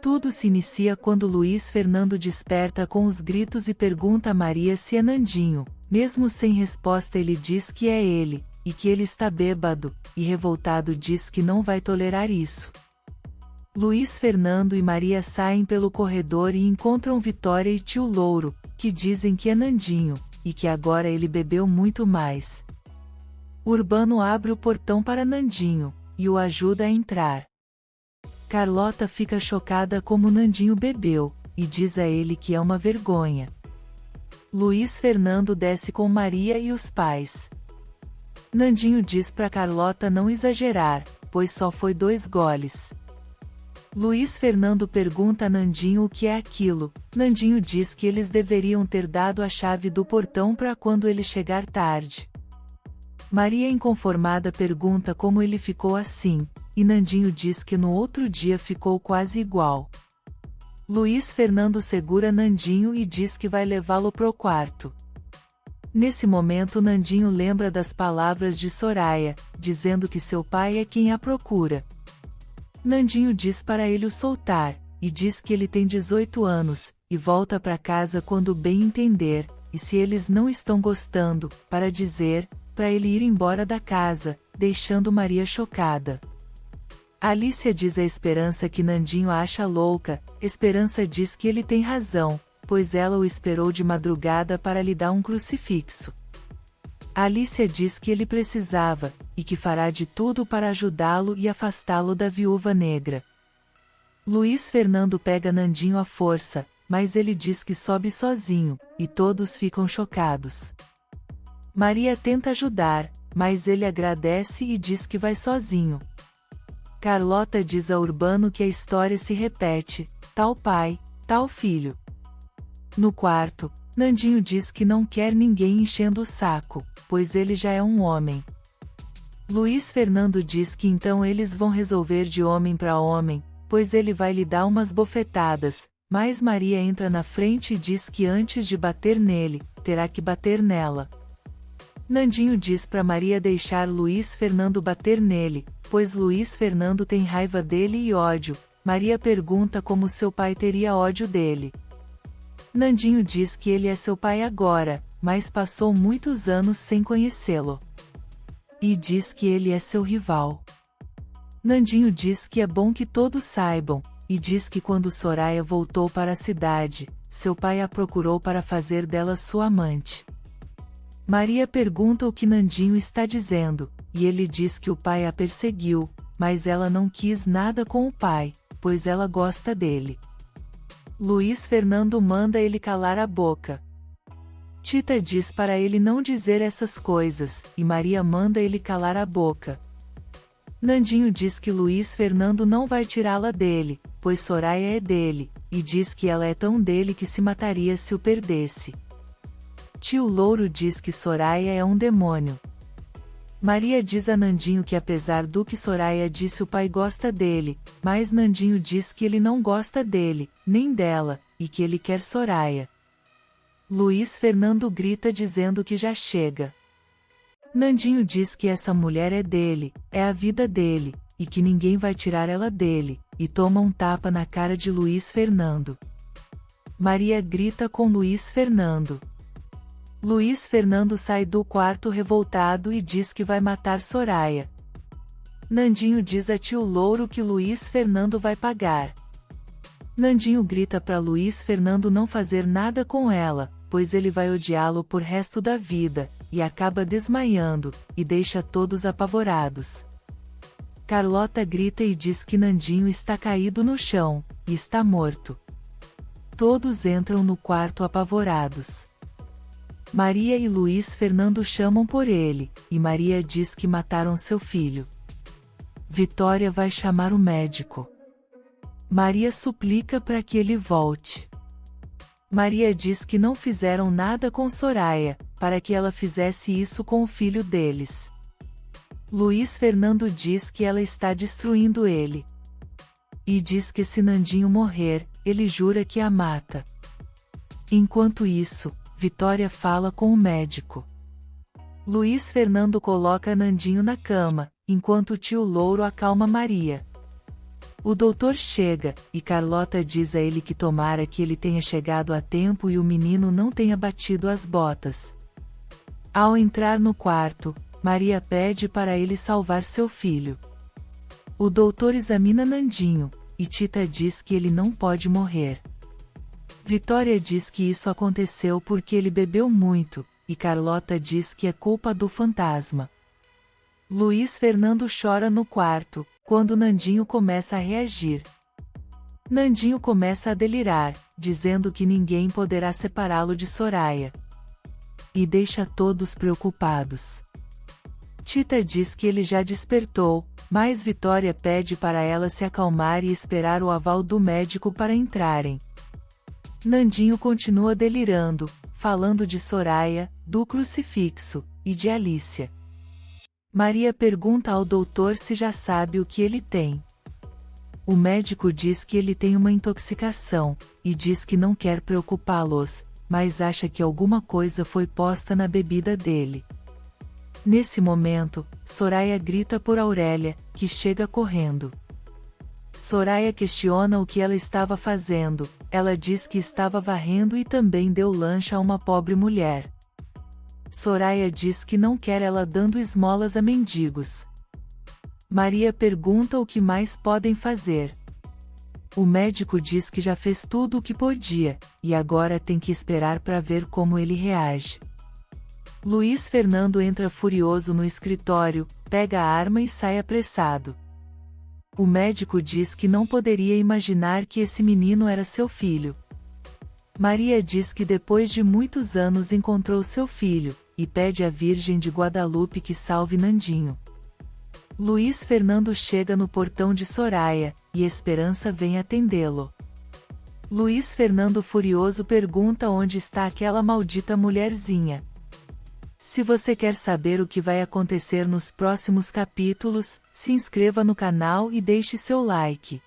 Tudo se inicia quando Luiz Fernando desperta com os gritos e pergunta a Maria se é Nandinho. Mesmo sem resposta, ele diz que é ele, e que ele está bêbado, e revoltado diz que não vai tolerar isso. Luiz Fernando e Maria saem pelo corredor e encontram Vitória e tio Louro, que dizem que é Nandinho, e que agora ele bebeu muito mais. Urbano abre o portão para Nandinho, e o ajuda a entrar. Carlota fica chocada como Nandinho bebeu, e diz a ele que é uma vergonha. Luiz Fernando desce com Maria e os pais. Nandinho diz para Carlota não exagerar, pois só foi 2 goles. Luiz Fernando pergunta a Nandinho o que é aquilo. Nandinho diz que eles deveriam ter dado a chave do portão para quando ele chegar tarde. Maria, inconformada, pergunta como ele ficou assim, e Nandinho diz que no outro dia ficou quase igual. Luiz Fernando segura Nandinho e diz que vai levá-lo pro quarto. Nesse momento, Nandinho lembra das palavras de Soraya, dizendo que seu pai é quem a procura. Nandinho diz para ele o soltar, e diz que ele tem 18 anos, e volta para casa quando bem entender, e se eles não estão gostando, para dizer, para ele ir embora da casa, deixando Maria chocada. Alicia diz a Esperança que Nandinho acha louca. Esperança diz que ele tem razão, pois ela o esperou de madrugada para lhe dar um crucifixo. Alicia diz que ele precisava, e que fará de tudo para ajudá-lo e afastá-lo da viúva negra. Luiz Fernando pega Nandinho à força, mas ele diz que sobe sozinho, e todos ficam chocados. Maria tenta ajudar, mas ele agradece e diz que vai sozinho. Carlota diz a Urbano que a história se repete, tal pai, tal filho. No quarto, Nandinho diz que não quer ninguém enchendo o saco, pois ele já é um homem. Luiz Fernando diz que então eles vão resolver de homem para homem, pois ele vai lhe dar umas bofetadas, mas Maria entra na frente e diz que antes de bater nele, terá que bater nela. Nandinho diz para Maria deixar Luiz Fernando bater nele, pois Luiz Fernando tem raiva dele e ódio. Maria pergunta como seu pai teria ódio dele. Nandinho diz que ele é seu pai agora, mas passou muitos anos sem conhecê-lo. E diz que ele é seu rival. Nandinho diz que é bom que todos saibam, e diz que quando Soraya voltou para a cidade, seu pai a procurou para fazer dela sua amante. Maria pergunta o que Nandinho está dizendo, e ele diz que o pai a perseguiu, mas ela não quis nada com o pai, pois ela gosta dele. Luiz Fernando manda ele calar a boca. Tita diz para ele não dizer essas coisas, e Maria manda ele calar a boca. Nandinho diz que Luiz Fernando não vai tirá-la dele, pois Soraya é dele, e diz que ela é tão dele que se mataria se o perdesse. Tio Louro diz que Soraya é um demônio. Maria diz a Nandinho que apesar do que Soraya disse o pai gosta dele, mas Nandinho diz que ele não gosta dele, nem dela, e que ele quer Soraya. Luiz Fernando grita dizendo que já chega. Nandinho diz que essa mulher é dele, é a vida dele, e que ninguém vai tirar ela dele, e toma um tapa na cara de Luiz Fernando. Maria grita com Luiz Fernando. Luiz Fernando sai do quarto revoltado e diz que vai matar Soraya. Nandinho diz a tio Louro que Luiz Fernando vai pagar. Nandinho grita para Luiz Fernando não fazer nada com ela, pois ele vai odiá-lo por resto da vida, e acaba desmaiando, e deixa todos apavorados. Carlota grita e diz que Nandinho está caído no chão, e está morto. Todos entram no quarto apavorados. Maria e Luiz Fernando chamam por ele, e Maria diz que mataram seu filho. Vitória vai chamar o médico. Maria suplica para que ele volte. Maria diz que não fizeram nada com Soraya, para que ela fizesse isso com o filho deles. Luiz Fernando diz que ela está destruindo ele. E diz que se Nandinho morrer, ele jura que a mata. Enquanto isso, Vitória fala com o médico. Luiz Fernando coloca Nandinho na cama, enquanto o tio Louro acalma Maria. O doutor chega, e Carlota diz a ele que tomara que ele tenha chegado a tempo e o menino não tenha batido as botas. Ao entrar no quarto, Maria pede para ele salvar seu filho. O doutor examina Nandinho, e Tita diz que ele não pode morrer. Vitória diz que isso aconteceu porque ele bebeu muito, e Carlota diz que é culpa do fantasma. Luiz Fernando chora no quarto, quando Nandinho começa a reagir. Nandinho começa a delirar, dizendo que ninguém poderá separá-lo de Soraya. E deixa todos preocupados. Tita diz que ele já despertou, mas Vitória pede para ela se acalmar e esperar o aval do médico para entrarem. Nandinho continua delirando, falando de Soraya, do crucifixo, e de Alicia. Maria pergunta ao doutor se já sabe o que ele tem. O médico diz que ele tem uma intoxicação, e diz que não quer preocupá-los, mas acha que alguma coisa foi posta na bebida dele. Nesse momento, Soraya grita por Aurélia, que chega correndo. Soraya questiona o que ela estava fazendo, ela diz que estava varrendo e também deu lanche a uma pobre mulher. Soraya diz que não quer ela dando esmolas a mendigos. Maria pergunta o que mais podem fazer. O médico diz que já fez tudo o que podia, e agora tem que esperar para ver como ele reage. Luiz Fernando entra furioso no escritório, pega a arma e sai apressado. O médico diz que não poderia imaginar que esse menino era seu filho. Maria diz que depois de muitos anos encontrou seu filho, e pede à Virgem de Guadalupe que salve Nandinho. Luiz Fernando chega no portão de Soraya, e Esperança vem atendê-lo. Luiz Fernando furioso pergunta onde está aquela maldita mulherzinha. Se você quer saber o que vai acontecer nos próximos capítulos, se inscreva no canal e deixe seu like.